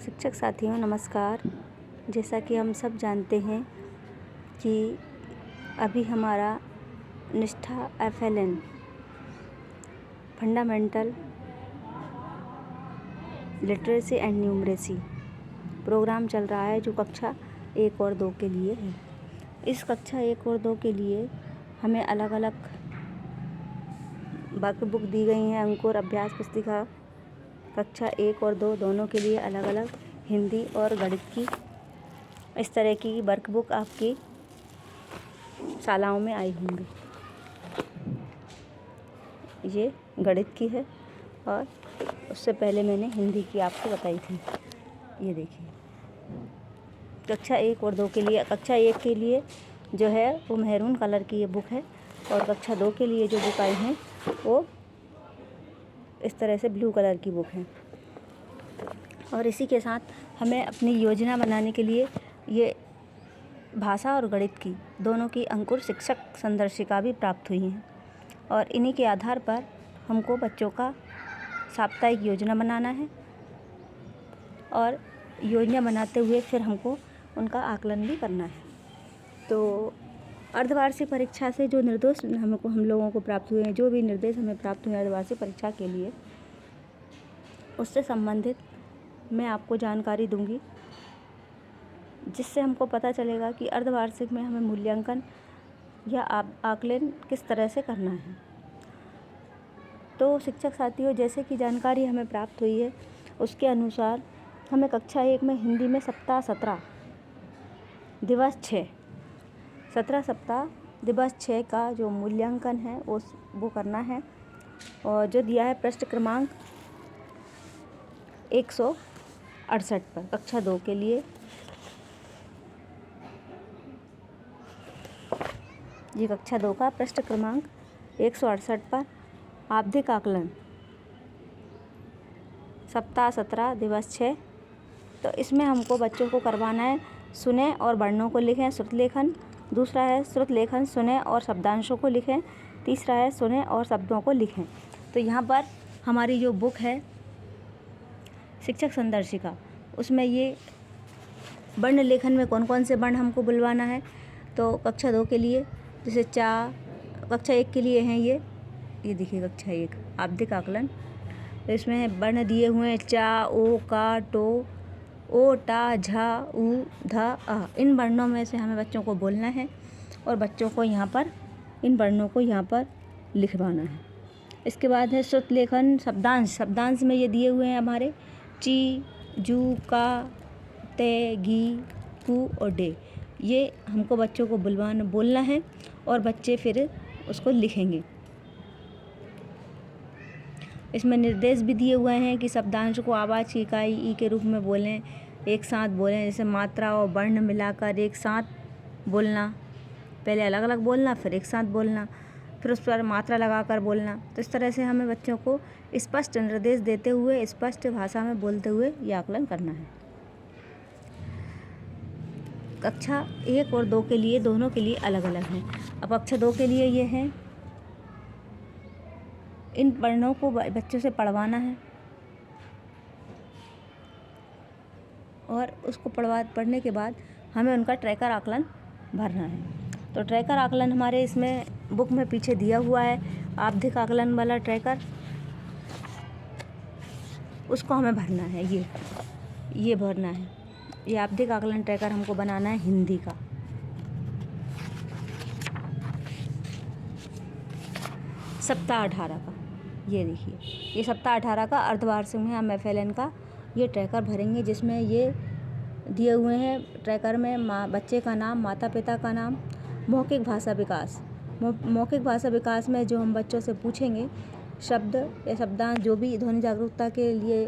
शिक्षक साथियों नमस्कार। जैसा कि हम सब जानते हैं कि अभी हमारा Nishtha FLN fundamental literacy and numeracy programme चल रहा है, जो कक्षा 1 और 2 के लिए है। इस कक्षा 1 और 2 के लिए हमें अलग अलग वर्कबुक दी गई हैं। अंकुर अभ्यास पुस्तिका कक्षा 1 और 2 दोनों के लिए अलग अलग हिंदी और गणित की इस तरह की वर्कबुक आपकी शालाओं में आई होंगी। ये गणित की है और उससे पहले मैंने हिंदी की आपको बताई थी। ये देखिए, कक्षा 1 और 2 के लिए, कक्षा 1 के लिए जो है वो मैरून कलर की ये बुक है और कक्षा 2 के लिए जो बुक आई हैं वो इस तरह से ब्लू कलर की बुक है। और इसी के साथ हमें अपनी योजना बनाने के लिए ये भाषा और गणित की दोनों की अंकुर शिक्षक संदर्शिका भी प्राप्त हुई हैं। और इन्हीं के आधार पर हमको बच्चों का साप्ताहिक योजना बनाना है और योजना बनाते हुए फिर हमको उनका आकलन भी करना है। तो अर्धवार्षिक परीक्षा से जो निर्देश हम लोगों को प्राप्त हुए हैं, जो भी निर्देश हमें प्राप्त हुए अर्धवार्षिक परीक्षा के लिए, उससे संबंधित मैं आपको जानकारी दूंगी, जिससे हमको पता चलेगा कि अर्धवार्षिक में हमें मूल्यांकन या आकलन किस तरह से करना है। तो शिक्षक साथियों, जैसे कि जानकारी हमें प्राप्त हुई है उसके अनुसार हमें कक्षा 1 में हिंदी में सप्ताह 17 दिवस 6 17 सप्ताह दिवस 6 का जो मूल्यांकन है वो करना है। और जो दिया है पृष्ठ क्रमांक 168 पर कक्षा 2 के लिए। ये कक्षा 2 का पृष्ठ क्रमांक 168 पर आवधिक आकलन सप्ताह 17 दिवस 6। तो इसमें हमको बच्चों को करवाना है सुने और वर्णों को लिखें, श्रुत लेखन। दूसरा है श्रुत लेखन सुने और शब्दांशों को लिखें। तीसरा है सुने और शब्दों को लिखें। तो यहाँ पर हमारी जो बुक है शिक्षक संदर्शिका, उसमें ये वर्ण लेखन में कौन कौन से वर्ण हमको बुलवाना है। तो कक्षा 2 के लिए जैसे कक्षा 1 के लिए हैं ये देखिए कक्षा 1 आवधिक आकलन। तो इसमें वर्ण दिए हुए हैं चा, ओ, का, टो, ओ, टा, झा, ऊ, धा, आ। इन वर्णों में से हमें बच्चों को बोलना है और बच्चों को यहाँ पर इन वर्णों को यहाँ पर लिखवाना है। इसके बाद है श्रुत लेखन शब्दांश। शब्दांश में ये दिए हुए हैं हमारे ची, जू, का, ते, गी, कु और डे। ये हमको बच्चों को बोलना है और बच्चे फिर उसको लिखेंगे। इसमें निर्देश भी दिए हुए हैं कि शब्दांश को आवाज़ की इकाई ई के रूप में बोलें, एक साथ बोलें। जैसे मात्रा और वर्ण मिलाकर एक साथ बोलना, पहले अलग अलग बोलना फिर एक साथ बोलना, फिर उस पर मात्रा लगाकर बोलना। तो इस तरह से हमें बच्चों को स्पष्ट निर्देश देते हुए स्पष्ट भाषा में बोलते हुए ये आकलन करना है। कक्षा 1 और 2 के लिए दोनों के लिए अलग अलग हैं। अब कक्षा 2 के लिए ये हैं, इन वर्णों को बच्चों से पढ़वाना है और उसको पढ़ने के बाद हमें उनका ट्रैकर आकलन भरना है। तो ट्रैकर आकलन हमारे इसमें बुक में पीछे दिया हुआ है, आवधिक आकलन वाला ट्रैकर, उसको हमें भरना है। ये भरना है। ये आवधिक आकलन ट्रैकर हमको बनाना है हिंदी का। सप्ताह 18 का ये देखिए, ये सप्ताह 18 का अर्धवार्षिक में हम FLN का ये ट्रैकर भरेंगे, जिसमें ये दिए हुए हैं ट्रैकर में बच्चे का नाम, माता पिता का नाम, मौखिक भाषा विकास। मौखिक भाषा विकास में जो हम बच्चों से पूछेंगे शब्द या शब्दांश, जो भी ध्वनि जागरूकता के लिए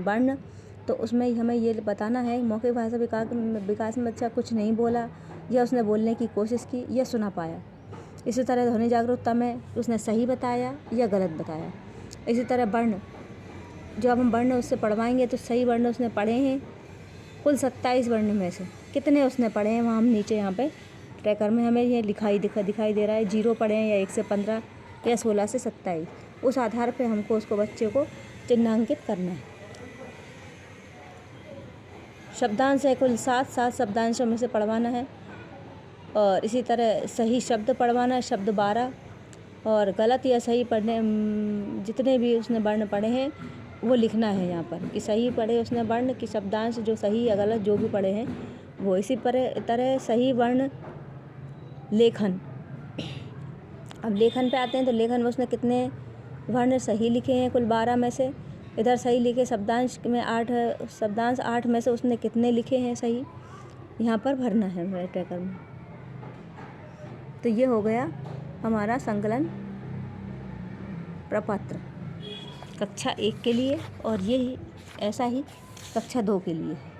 वर्ण, तो उसमें हमें ये बताना है मौखिक भाषा विकास में बच्चा कुछ नहीं बोला या उसने बोलने की कोशिश की या सुना पाया। इसी तरह ध्वनि जागरूकता में उसने सही बताया या गलत बताया। इसी तरह वर्ण, जब हम वर्ण उससे पढ़वाएंगे तो सही वर्ण उसने पढ़े हैं, कुल 27 वर्ण में से कितने उसने पढ़े हैं वहाँ हम नीचे यहाँ पे ट्रैकर में हमें ये दिखाई दे रहा है। 0 पढ़े हैं या 1 से 15 या 16 से 27। उस आधार पे हमको उसको बच्चे को चिन्हांकित करना है। शब्दांश है कुल 7 शब्दांशों में से पढ़वाना है। और इसी तरह सही शब्द पढ़वाना है, शब्द 12। और गलत या सही पढ़ने जितने भी उसने वर्ण पढ़े हैं वो लिखना है यहाँ पर, कि सही पढ़े उसने वर्ण, कि शब्दांश जो सही या गलत जो भी पढ़े हैं वो। इसी तरह सही वर्ण लेखन। अब लेखन पे आते हैं, तो लेखन में उसने कितने वर्ण सही लिखे हैं कुल 12 में से। इधर सही लिखे शब्दांश में 8 है, शब्दांश 8 में से उसने कितने लिखे हैं सही, यहाँ पर भरना है मेरे ट्रैकर में। तो ये हो गया हमारा संकलन प्रपत्र कक्षा 1 के लिए, और ये ऐसा ही कक्षा 2 के लिए है।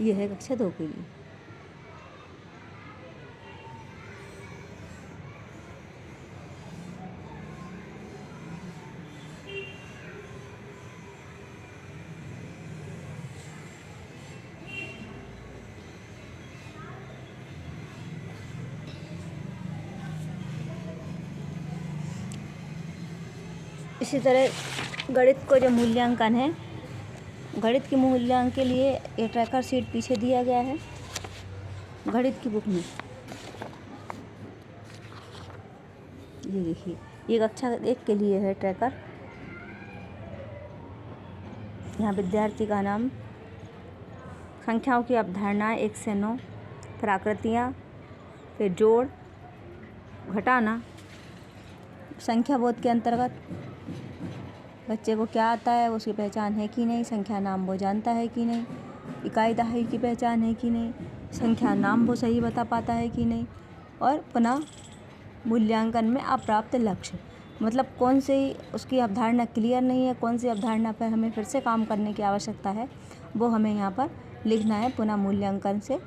ये है कक्षा 2 के लिए। इसी तरह गणित को जो मूल्यांकन है, गणित के मूल्यांकन के लिए ये ट्रैकर शीट पीछे दिया गया है गणित की बुक में। ये देखिए, ये कक्षा 1 के लिए है ट्रैकर। यहाँ विद्यार्थी का नाम, संख्याओं की अवधारणाएं 1 से 9, फिर आकृतियाँ, फिर जोड़ घटाना, संख्या बोध के अंतर्गत बच्चे को क्या आता है, उसकी पहचान है कि नहीं, संख्या नाम वो जानता है कि नहीं, इकाई दहाई की पहचान है कि नहीं, संख्या नाम वो सही बता पाता है कि नहीं, और पुनः मूल्यांकन में अप्राप्त लक्ष्य, मतलब कौन सी उसकी अवधारणा क्लियर नहीं है, कौन सी अवधारणा पर हमें फिर से काम करने की आवश्यकता है, वो हमें यहाँ पर लिखना है। पुनः मूल्यांकन से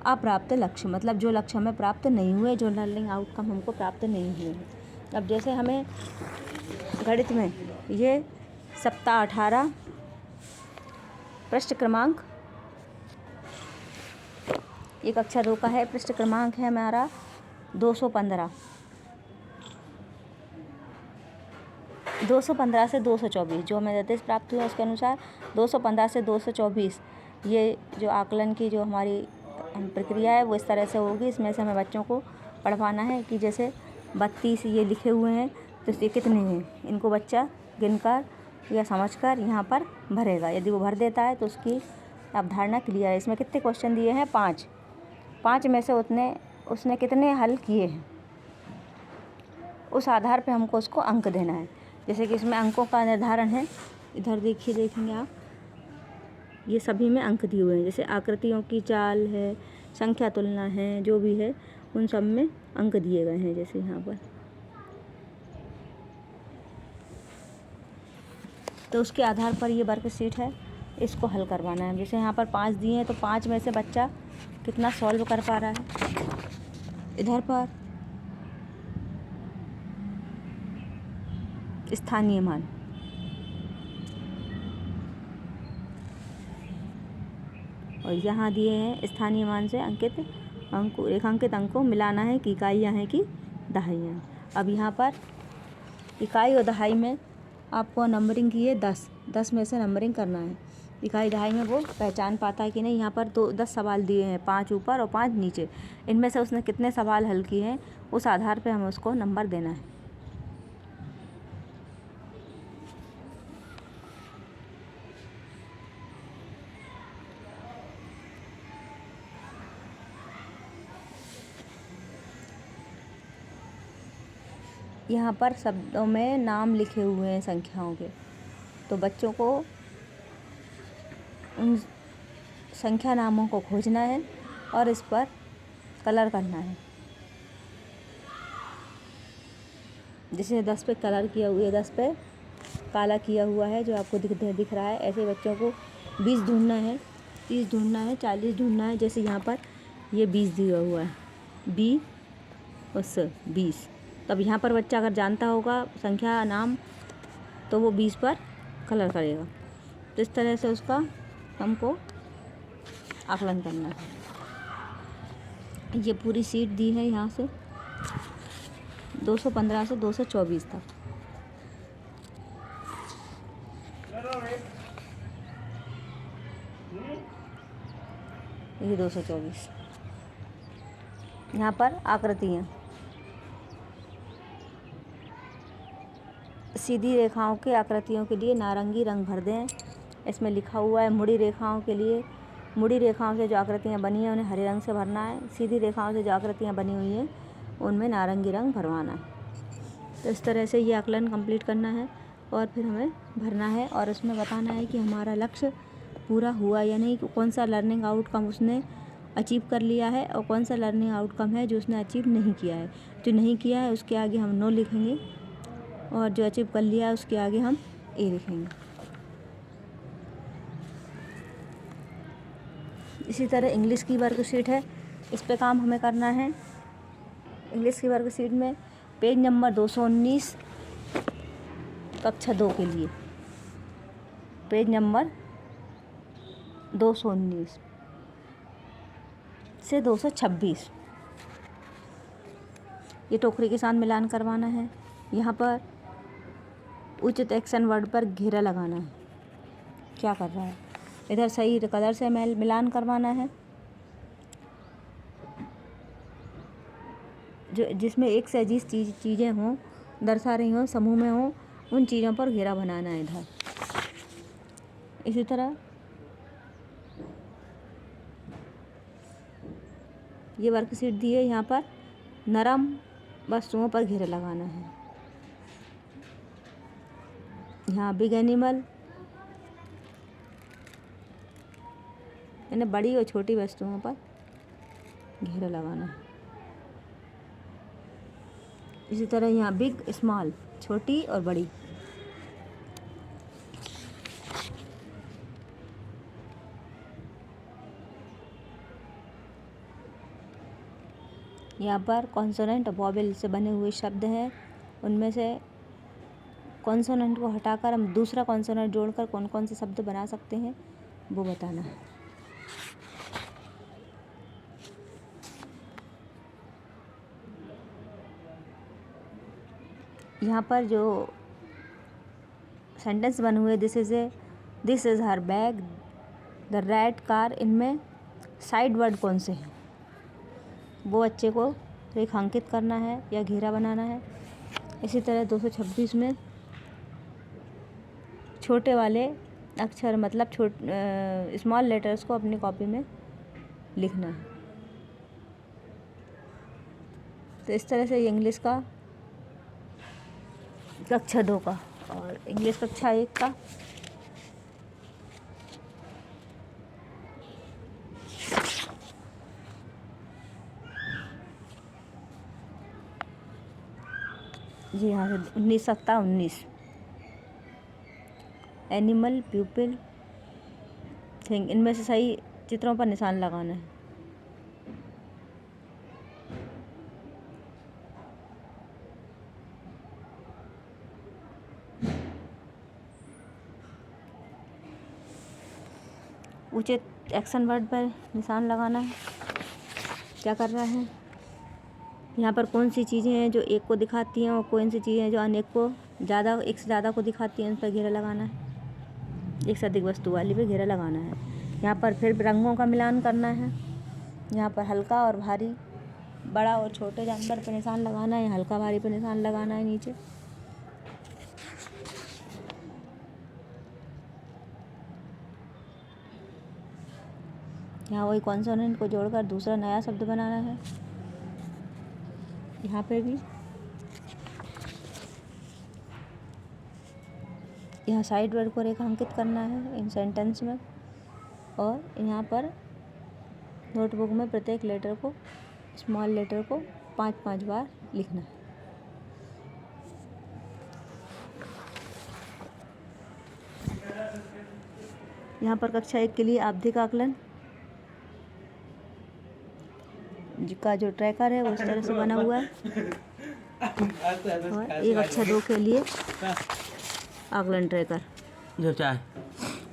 अप्राप्त लक्ष्य, मतलब जो लक्ष्य हमें प्राप्त नहीं हुए, जो लर्निंग आउटकम हमको प्राप्त नहीं हुए हैं। अब जैसे हमें गणित में ये सप्ताह 18 पृष्ठ क्रमांक, ये कक्षा 2 का है, पृष्ठ क्रमांक है हमारा 215 से 224, जो हमें निर्देश प्राप्त हुआ उसके अनुसार 215 से 224 ये जो आकलन की जो हमारी प्रक्रिया है वो इस तरह से होगी। इसमें से हमें बच्चों को पढ़वाना है कि जैसे 32 ये लिखे हुए हैं, तो ये कितने हैं, इनको बच्चा गिनकर या समझकर यहाँ पर भरेगा। यदि वो भर देता है तो उसकी अवधारणा क्लियर है। इसमें कितने क्वेश्चन दिए हैं, 5 में से उसने कितने हल किए हैं, उस आधार पे हमको उसको अंक देना है। जैसे कि इसमें अंकों का निर्धारण है, इधर देखेंगे आप, ये सभी में अंक दिए हुए हैं। जैसे आकृतियों की चाल है, संख्या तुलना है, जो भी है उन सब में अंक दिए गए हैं। जैसे यहाँ पर तो उसके आधार पर ये वर्कशीट है, इसको हल करवाना है। जैसे यहाँ पर 5 दिए हैं, तो 5 में से बच्चा कितना सॉल्व कर पा रहा है। इधर पर स्थानीय मान, और यहाँ दिए हैं स्थानीय मान से अंकित अंकों, रेखांकित अंकों मिलाना है कि इकाइयाँ हैं कि दहाइयाँ। अब यहाँ पर इकाई और दहाई में आपको नंबरिंग की है 10 में से नंबरिंग करना है। इकाई दहाई में वो पहचान पाता है कि नहीं। यहाँ पर 10 सवाल दिए हैं, 5 ऊपर और 5 नीचे। इनमें से उसने कितने सवाल हल किए हैं, उस आधार पे हमें उसको नंबर देना है। यहाँ पर शब्दों में नाम लिखे हुए हैं संख्याओं के, तो बच्चों को उन संख्या नामों को खोजना है और इस पर कलर करना है। जैसे 10 पे कलर किया हुआ है, 10 पे काला किया हुआ है जो आपको दिख रहा है। ऐसे बच्चों को 20 ढूंढना है, 30 ढूंढना है, 40 ढूंढना है। जैसे यहाँ पर ये 20 दिया हुआ है, 20। तब यहाँ पर बच्चा अगर जानता होगा संख्या नाम तो वो 20 पर कलर करेगा। तो इस तरह से उसका हमको आकलन करना है। ये पूरी सीट दी है यहाँ से 215 से 224 तक। ये 224। यहाँ पर आकृतियाँ, सीधी रेखाओं के आकृतियों के लिए नारंगी रंग भर दें। इसमें लिखा हुआ है मुड़ी रेखाओं के लिए, मुड़ी रेखाओं से जो आकृतियाँ बनी हैं उन्हें हरे रंग से भरना है। सीधी रेखाओं से जो आकृतियाँ बनी हुई हैं उनमें नारंगी रंग भरवाना है। तो इस तरह से ये आकलन कंप्लीट करना है और फिर हमें भरना है और उसमें बताना है कि हमारा लक्ष्य पूरा हुआ या नहीं, कौन सा लर्निंग आउटकम उसने अचीव कर लिया है और कौन सा लर्निंग आउटकम है जो उसने अचीव नहीं किया है। जो नहीं किया है उसके आगे हम नो लिखेंगे और जो अचीव कर लिया है उसके आगे हम ए लिखेंगे। इसी तरह इंग्लिश की वर्कशीट है, इस पे काम हमें करना है। इंग्लिश की वर्कशीट में पेज नंबर 219 कक्षा 2 के लिए, पेज नंबर 219 से 226 ये टोकरी के साथ मिलान करवाना है। यहाँ पर उचित एक्शन वर्ड पर घेरा लगाना है। क्या कर रहा है, इधर सही कलर से मिलान करवाना है। जो जिसमें एक से अधिक चीज़ें हों, दर्शा रही हों, समूह में हों, उन चीज़ों पर घेरा बनाना है इधर। इसी तरह ये वर्कशीट दी है, यहाँ पर नरम वस्तुओं पर घेरा लगाना है। यहाँ बिग एनिमल यानी बड़ी और छोटी वस्तुओं पर घेरा लगाना है। इसी तरह यहाँ बिग स्मॉल, छोटी और बड़ी। यहाँ पर कॉन्सोनेंट और वॉवेल से बने हुए शब्द हैं, उनमें से कॉन्सोनेंट को हटाकर हम दूसरा कॉन्सोनेंट जोड़कर कौन कौन से शब्द बना सकते हैं वो बताना है। यहाँ पर जो सेंटेंस बने हुए this is her bag, the red car, इनमें साइड वर्ड कौन से हैं वो बच्चे को रेखांकित करना है या घेरा बनाना है। इसी तरह 226 में छोटे वाले अक्षर मतलब स्मॉल लेटर्स को अपनी कॉपी में लिखना है। तो इस तरह से ये इंग्लिश का कक्षा 2 का और इंग्लिश कक्षा 1 का जी हाँ 19 एनिमल, प्यूपिल, थिंग, इनमें से सही चित्रों पर निशान लगाना है। उचित एक्शन वर्ड पर निशान लगाना है। क्या कर रहा है, यहाँ पर कौन सी चीज़ें हैं जो एक को दिखाती हैं और कौन सी चीज़ें हैं जो अनेक को ज़्यादा, एक से ज़्यादा को दिखाती हैं, उन पर घेरा लगाना है। एक से अधिक वस्तु वाली पे घेरा लगाना है। यहाँ पर फिर रंगों का मिलान करना है। यहाँ पर हल्का और भारी, बड़ा और छोटे जानवर पर निशान लगाना है। हल्का भारी पर निशान लगाना है नीचे। यहाँ वही कॉन्सोनेंट को जोड़कर दूसरा नया शब्द बनाना है। यहाँ पे भी यहाँ साइड वर्ड को रेखांकित करना है इन सेंटेंस में और यहाँ पर नोटबुक में प्रत्येक लेटर को, स्मॉल लेटर को 5-5 बार लिखना है। यहाँ पर कक्षा 1 के लिए आवधिक आकलन का जो ट्रैकर है वो इस तरह से बना हुआ है और एक कक्षा 2 के लिए आकलन ट्रैकर।